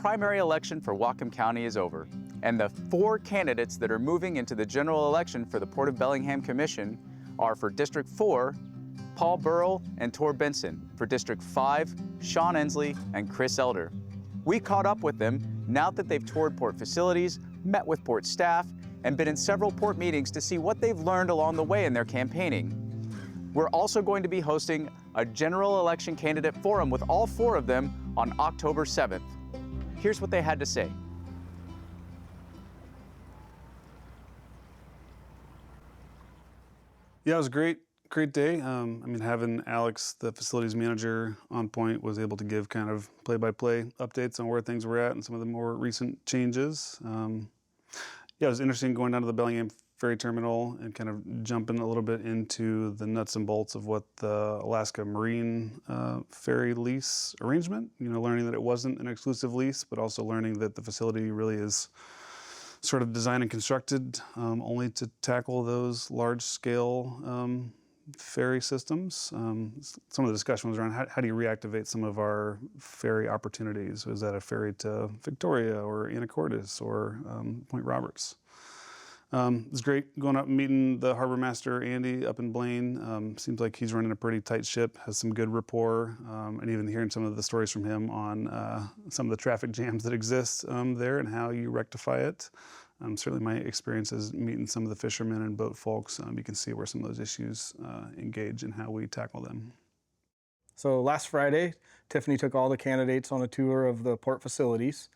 primary election for Whatcom County is over, and the 4 candidates that are moving into the general election for the Port of Bellingham Commission are for District 4, Paul Burrell and Tor Benson, for District 5, Sean Ensley and Chris Elder. We caught up with them now that they've toured port facilities, met with port staff, and been in several port meetings to see what they've learned along the way in their campaigning. We're also going to be hosting a general election candidate forum with all 4 of them on October 7th. Here's what they had to say. Yeah, it was a great day. Having Alex, the facilities manager, on point, was able to give kind of play-by-play updates on where things were at and some of the more recent changes. Yeah, it was interesting going down to the Bellingham Ferry Terminal and kind of jumping a little bit into the nuts and bolts of what the Alaska Marine ferry lease arrangement, learning that it wasn't an exclusive lease, but also learning that the facility really is sort of designed and constructed only to tackle those large-scale ferry systems. Some of the discussion was around how do you reactivate some of our ferry opportunities? Was that a ferry to Victoria or Anacortes or Point Roberts? It was great going up and meeting the harbor master, Andy, up in Blaine. Seems like he's running a pretty tight ship, has some good rapport, and even hearing some of the stories from him on some of the traffic jams that exist there and how you rectify it. Certainly my experiences meeting some of the fishermen and boat folks, you can see where some of those issues engage and how we tackle them. So last Friday, Tiffany took all the candidates on a tour of the port facilities.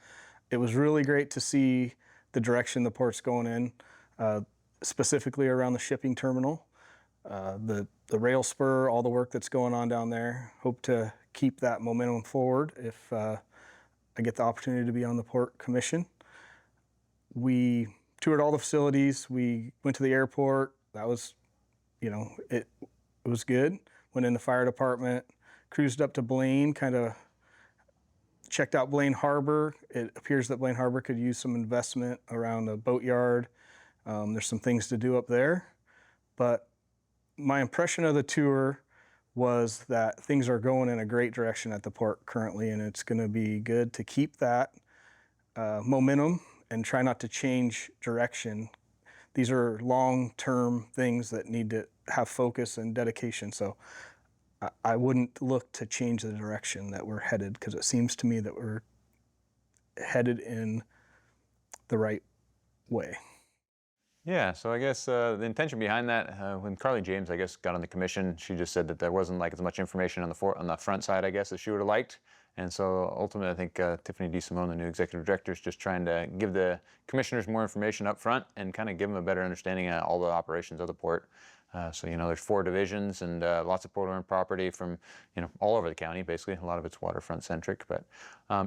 It was really great to see the direction the port's going in, specifically around the shipping terminal, the rail spur, all the work that's going on down there. Hope to keep that momentum forward if I get the opportunity to be on the Port Commission. We toured all the facilities. We went to the airport. That was, it was good. Went in the fire department, cruised up to Blaine, kind of checked out Blaine Harbor. It appears that Blaine Harbor could use some investment around a boatyard. There's some things to do up there. But my impression of the tour was that things are going in a great direction at the port currently, and it's going to be good to keep that momentum and try not to change direction. These are long-term things that need to have focus and dedication. So I wouldn't look to change the direction that we're headed, because it seems to me that we're headed in the right way. Yeah, so I guess the intention behind that, when Carly James, I guess, got on the commission, she just said that there wasn't as much information on the front side, I guess, as she would have liked. And so ultimately, I think Tiffany DeSimone, the new executive director, is just trying to give the commissioners more information up front and kind of give them a better understanding of all the operations of the port. So, there's 4 divisions and lots of port-owned property from, all over the county, basically. A lot of it's waterfront-centric. But,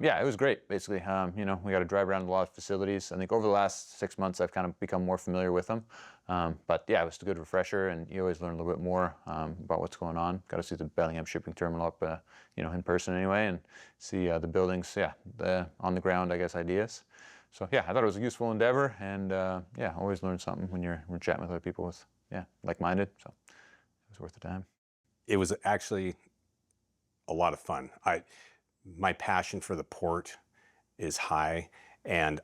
yeah, it was great, basically. We got to drive around a lot of facilities. I think over the last 6 months, I've kind of become more familiar with them. But, yeah, it was a good refresher, and you always learn a little bit more about what's going on. Got to see the Bellingham shipping terminal up, in person anyway, and see the buildings, the on-the-ground, I guess, ideas. So, yeah, I thought it was a useful endeavor, and, yeah, always learn something when you're chatting with other people with, like-minded, so it was worth the time. It was actually a lot of fun. My passion for the port is high, and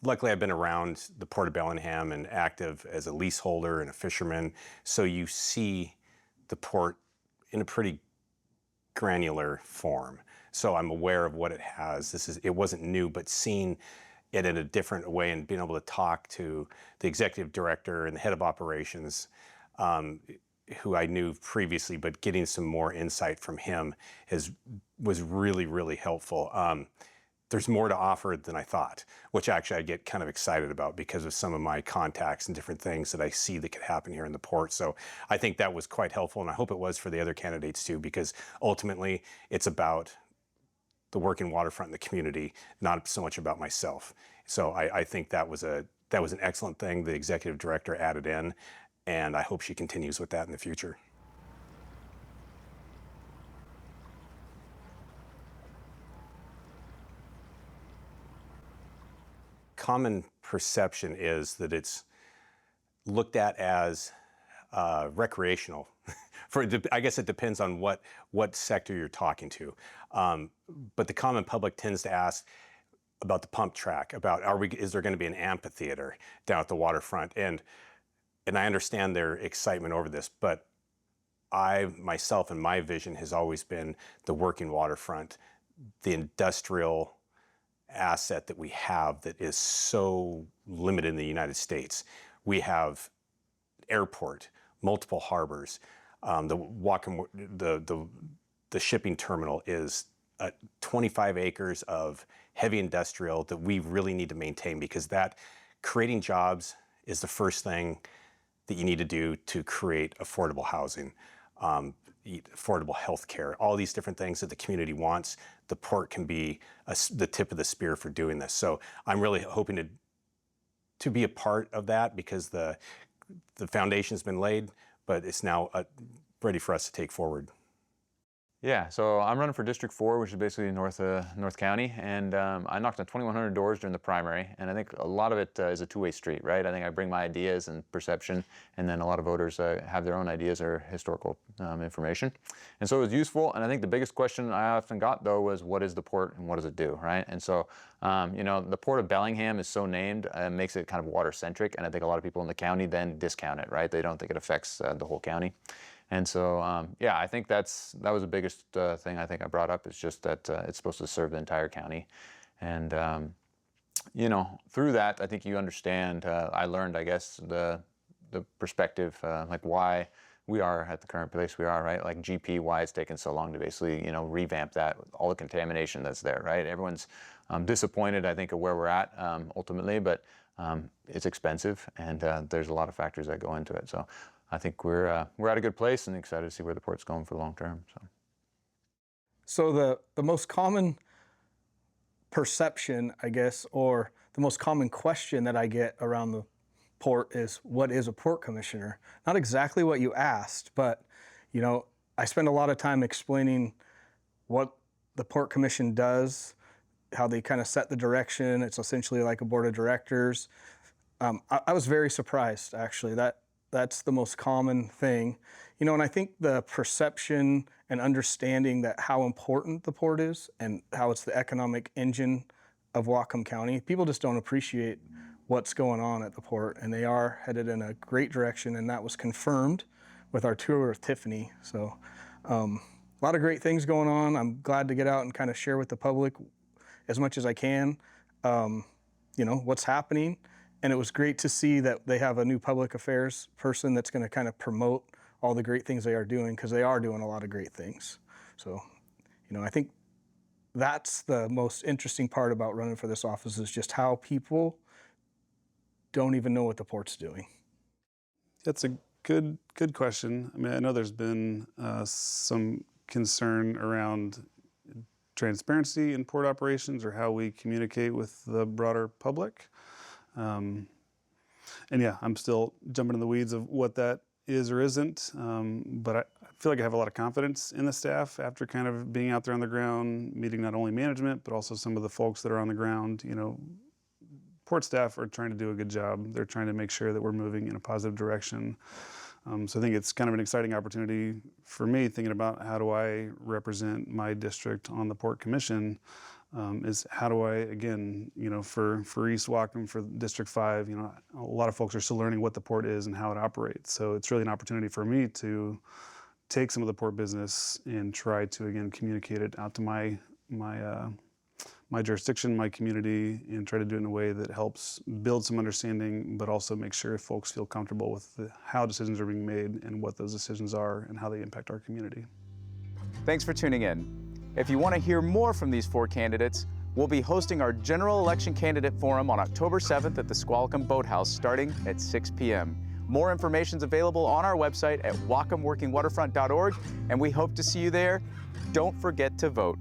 luckily I've been around the Port of Bellingham and active as a leaseholder and a fisherman, so you see the port in a pretty granular form. So I'm aware of what it has. It wasn't new, but seeing it in a different way and being able to talk to the executive director and the head of operations, who I knew previously, but getting some more insight from him was really, really helpful. There's more to offer than I thought, which actually I get kind of excited about because of some of my contacts and different things that I see that could happen here in the port. So I think that was quite helpful, and I hope it was for the other candidates too, because ultimately it's about the working waterfront in the community, not so much about myself. So I think that was an excellent thing the executive director added in, and I hope she continues with that in the future. Common perception is that it's looked at as recreational. I guess it depends on what sector you're talking to. But the common public tends to ask, about the pump track, about is there going to be an amphitheater down at the waterfront, and I understand their excitement over this, but myself and my vision has always been the working waterfront, the industrial asset that we have that is so limited in the United States. We have airport, multiple harbors, the shipping terminal is 25 acres of heavy industrial that we really need to maintain, because that creating jobs is the first thing that you need to do to create affordable housing, affordable health care, all these different things that the community wants. The port can be the tip of the spear for doing this. So I'm really hoping to be a part of that, because the foundation's been laid, but it's now ready for us to take forward. Yeah, so I'm running for District 4, which is basically North County, and I knocked on 2,100 doors during the primary, and I think a lot of it is a two-way street, right? I think I bring my ideas and perception, and then a lot of voters have their own ideas or historical information. And so it was useful, and I think the biggest question I often got, though, was what is the port and what does it do, right? And so, you know, the Port of Bellingham is so named, makes it kind of water-centric, and I think a lot of people in the county then discount it, right? They don't think it affects the whole county. And so, yeah, I think that was the biggest thing I think I brought up, is just that it's supposed to serve the entire county. And, you know, through that, I think you understand, I learned, I guess, the perspective, like why we are at the current place we are, right? Like GP, why it's taken so long to basically, you know, revamp that, all the contamination that's there, right? Everyone's disappointed, I think, of where we're at ultimately, but it's expensive, and there's a lot of factors that go into it. So I think we're at a good place, and excited to see where the port's going for the long term. So the most common perception, I guess, or the most common question that I get around the port is, what is a port commissioner? Not exactly what you asked, but, you know, I spend a lot of time explaining what the Port Commission does, how they kind of set the direction. It's essentially like a board of directors. I was very surprised, actually. That's the most common thing. You know, and I think the perception and understanding that how important the port is and how it's the economic engine of Whatcom County, people just don't appreciate what's going on at the port, and they are headed in a great direction, and that was confirmed with our tour of Tiffany. So a lot of great things going on. I'm glad to get out and kind of share with the public as much as I can, you know, what's happening. And it was great to see that they have a new public affairs person that's going to kind of promote all the great things they are doing, because they are doing a lot of great things. So, you know, I think that's the most interesting part about running for this office, is just how people don't even know what the port's doing. That's a good question. I mean, I know there's been some concern around transparency in port operations, or how we communicate with the broader public. And yeah, I'm still jumping in the weeds of what that is or isn't, but I feel like I have a lot of confidence in the staff after kind of being out there on the ground, meeting not only management, but also some of the folks that are on the ground. You know, port staff are trying to do a good job. They're trying to make sure that we're moving in a positive direction. So I think it's kind of an exciting opportunity for me, thinking about how do I represent my district on the Port Commission, is how do I, again, you know, for East Whatcom, for District 5, you know, a lot of folks are still learning what the port is and how it operates. So it's really an opportunity for me to take some of the port business and try to, again, communicate it out to my jurisdiction, my community, and try to do it in a way that helps build some understanding, but also make sure folks feel comfortable with how decisions are being made and what those decisions are and how they impact our community. Thanks for tuning in. If you want to hear more from these 4 candidates, we'll be hosting our General Election Candidate Forum on October 7th at the Squalicum Boathouse, starting at 6 p.m. More information is available on our website at whatcomworkingwaterfront.org, and we hope to see you there. Don't forget to vote.